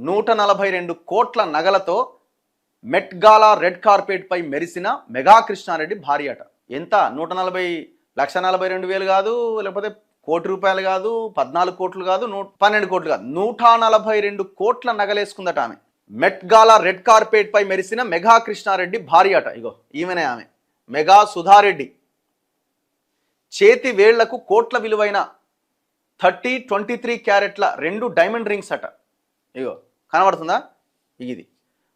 142 కోట్ల నగలతో మెట్ గాలా red carpet పై మెరిసిన mega Krishna Reddy భార్య అట. ఎంత? 1,42,000 కాదు, లేకపోతే ₹1,00,00,000 కాదు, 14 కోట్లు కాదు, 12 కోట్లు కాదు, 142 కోట్ల నగలేసుకుందట ఆమె. మెట్ గాలా రెడ్ కార్పెట్ పై మెరిసిన మెగా కృష్ణారెడ్డి భార్య అట. ఇగో ఈమెనే ఆమె, మెగా సుధారెడ్డి. చేతి వేళ్లకు కోట్ల విలువైన 23 క్యారెట్ల 2 డైమండ్ రింగ్స్ అట. ఇగో కనబడుతుందా? ఇది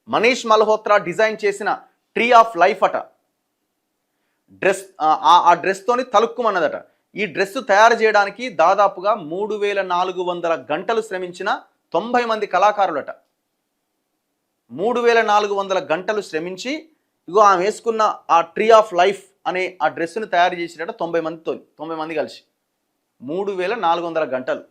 మనీష్ మల్హోత్రా డిజైన్ చేసిన ట్రీ ఆఫ్ లైఫ్ అట. డ్రెస్ ఆ డ్రెస్తోని తలుక్కుమన్నదట. ఈ డ్రెస్ తయారు చేయడానికి దాదాపుగా 3,400 గంటలు శ్రమించిన 90 మంది కళాకారులట. 3,400 గంటలు శ్రమించి ఇగో ఆమె వేసుకున్న ఆ ట్రీ ఆఫ్ లైఫ్ అనే ఆ డ్రెస్సును తయారు చేసినట 90 మంది కలిసి. 3,400 గంటలు.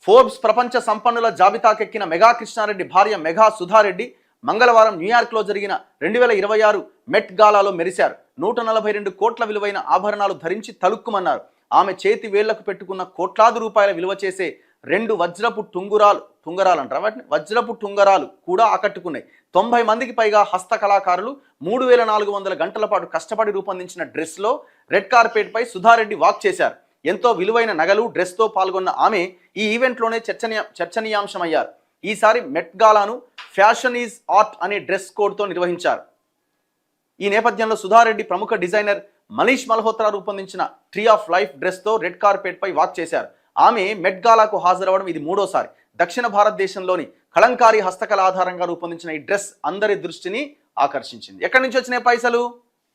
ఫోర్బ్స్ ప్రపంచ సంపన్నుల జాబితాకెక్కిన మెగా కృష్ణారెడ్డి భార్య మెగా సుధారెడ్డి మంగళవారం న్యూయార్క్లో జరిగిన 2026 మెట్ గాలాలో మెరిశారు. 142 కోట్ల విలువైన ఆభరణాలు ధరించి తలుక్కుమన్నారు. ఆమె చేతి వేళ్లకు పెట్టుకున్న కోట్లాది రూపాయల విలువ చేసే 2 వజ్రపు టుంగరాలు అంటారు వాటిని, వజ్రపు టుంగరాలు కూడా ఆకట్టుకున్నాయి. 90 మందికి పైగా హస్త కళాకారులు 3,400 గంటల పాటు కష్టపడి రూపొందించిన డ్రెస్లో రెడ్ కార్పెట్ పై సుధారెడ్డి వాక్ చేశారు. ఎంతో విలువైన నగలు, డ్రెస్తో పాల్గొన్న ఆమె ఈ ఈవెంట్లోనే చర్చనీయాంశమయ్యారు. ఈసారి మెట్ గాలాను ఫ్యాషన్ ఈజ్ ఆర్ట్ అనే డ్రెస్ కోడ్తో నిర్వహించారు. ఈ నేపథ్యంలో సుధారెడ్డి ప్రముఖ డిజైనర్ మనీష్ మల్హోత్రా రూపొందించిన ట్రీ ఆఫ్ లైఫ్ డ్రెస్తో రెడ్ కార్పెట్ పై వాక్ చేశారు. ఆమె మెట్ గాలాకు హాజరవడం ఇది 3వసారి. దక్షిణ భారతదేశంలోని కలంకారీ హస్తకళ ఆధారంగా రూపొందించిన ఈ డ్రెస్ అందరి దృష్టిని ఆకర్షించింది. ఎక్కడి నుంచి వచ్చినాయి పైసలు?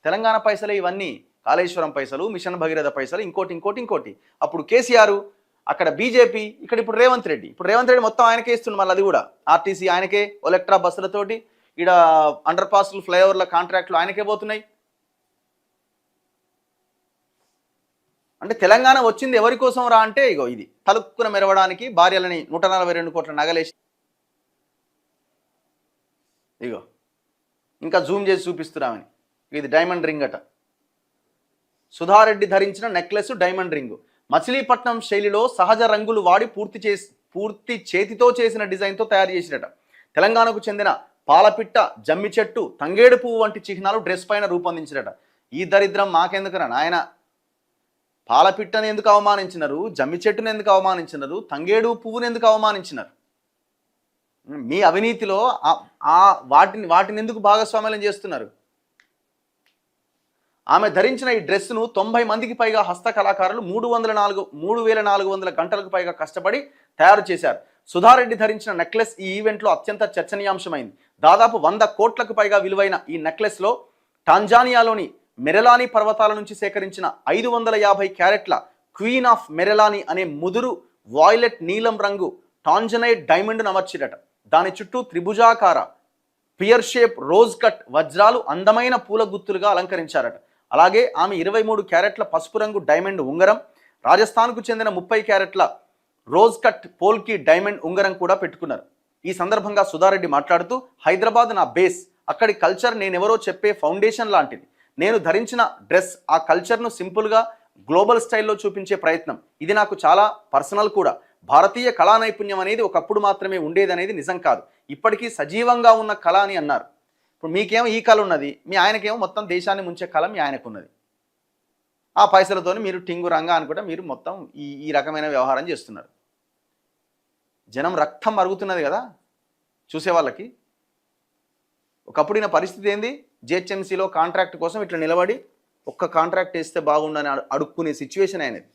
తెలంగాణ పైసలే ఇవన్నీ. కాళేశ్వరం పైసలు, మిషన్ భగీరథ పైసలు, ఇంకోటి. అప్పుడు కేసీఆర్, అక్కడ బీజేపీ, ఇక్కడ ఇప్పుడు రేవంత్ రెడ్డి. మొత్తం ఆయనకే ఇస్తుంది. మళ్ళీ అది కూడా ఆర్టీసీ ఆయనకే, ఎలక్ట్రా బస్సులతోటి ఇక్కడ అండర్ పాస్లు, ఫ్లైఓవర్ల కాంట్రాక్ట్లు ఆయనకే పోతున్నాయి. అంటే తెలంగాణ వచ్చింది ఎవరి కోసం రా అంటే ఇగో ఇది తలుక్కున మెరవడానికి, భార్యలని 142 కోట్ల నగలేసి. ఇగో ఇంకా జూమ్ చేసి చూపిస్తున్నామని. ఇది డైమండ్ రింగ్ అట. సుధారెడ్డి ధరించిన నెక్లెస్ డైమండ్ రింగు. మచిలీపట్నం శైలిలో సహజ రంగులు వాడి పూర్తి చేతితో చేసిన డిజైన్తో తయారు చేసినట. తెలంగాణకు చెందిన పాలపిట్ట, జమ్మి చెట్టు, తంగేడు పువ్వు వంటి చిహ్నాలు డ్రెస్ పైన రూపొందించినట. ఈ దరిద్రం మాకెందుకురా నాయన? పాలపిట్టను ఎందుకు అవమానించినారు? జమ్మి చెట్టును ఎందుకు అవమానించినారు? తంగేడు పువ్వును ఎందుకు అవమానించినారు? మీ అవినీతిలో వాటిని ఎందుకు భాగస్వామ్యం చేస్తున్నారు? ఆమె ధరించిన ఈ డ్రెస్సును 90 మందికి పైగా హస్త కళాకారులు 3,400 గంటలకు పైగా కష్టపడి తయారు చేశారు. సుధారెడ్డి ధరించిన నెక్లెస్ ఈ ఈవెంట్లో అత్యంత చర్చనీయాంశమైంది. దాదాపు 100 కోట్లకు పైగా విలువైన ఈ నెక్లెస్లో టాంజానియాలోని మెరెలానీ పర్వతాల నుంచి సేకరించిన 550 క్యారెట్ల క్వీన్ ఆఫ్ మెరెలానీ అనే ముదురు వాయిలెట్ నీలం రంగు టాంజనైట్ డైమండ్ను అమర్చిరట. దాని చుట్టూ త్రిభుజాకార పియర్ షేప్ రోజ్ కట్ వజ్రాలు అందమైన పూల గుత్తులుగా అలంకరించారట. అలాగే ఆమె 23 క్యారెట్ల పసుపు రంగు డైమండ్ ఉంగరం, రాజస్థాన్కు చెందిన 30 క్యారెట్ల రోజ్ కట్ పోల్కి డైమండ్ ఉంగరం కూడా పెట్టుకున్నారు. ఈ సందర్భంగా సుధారెడ్డి మాట్లాడుతూ, హైదరాబాద్ నా బేస్, అక్కడి కల్చర్ నేనెవరో చెప్పే ఫౌండేషన్ లాంటిది. నేను ధరించిన డ్రెస్ ఆ కల్చర్ను సింపుల్గా గ్లోబల్ స్టైల్లో చూపించే ప్రయత్నం. ఇది నాకు చాలా పర్సనల్ కూడా. భారతీయ కళా నైపుణ్యం అనేది ఒకప్పుడు మాత్రమే ఉండేదనేది నిజం కాదు, ఇప్పటికీ సజీవంగా ఉన్న కళ అని అన్నారు. ఇప్పుడు మీకేమో ఈ కళ ఉన్నది, మీ ఆయనకేమో మొత్తం దేశాన్ని ముంచే కళ మీ ఆయనకున్నది. ఆ పైసలతోని మీరు టింగు రంగా అనుకుంటే మీరు మొత్తం ఈ రకమైన వ్యవహారం చేస్తున్నారు. జనం రక్తం మరుగుతున్నది కదా చూసే వాళ్ళకి. ఒకప్పుడు ఈయన పరిస్థితి ఏంది? జిహెచ్ఎంసీలో కాంట్రాక్ట్ కోసం ఇట్లా నిలబడి ఒక్క కాంట్రాక్ట్ వేస్తే బాగుండని అడుక్కునే సిచ్యువేషన్ అయినది.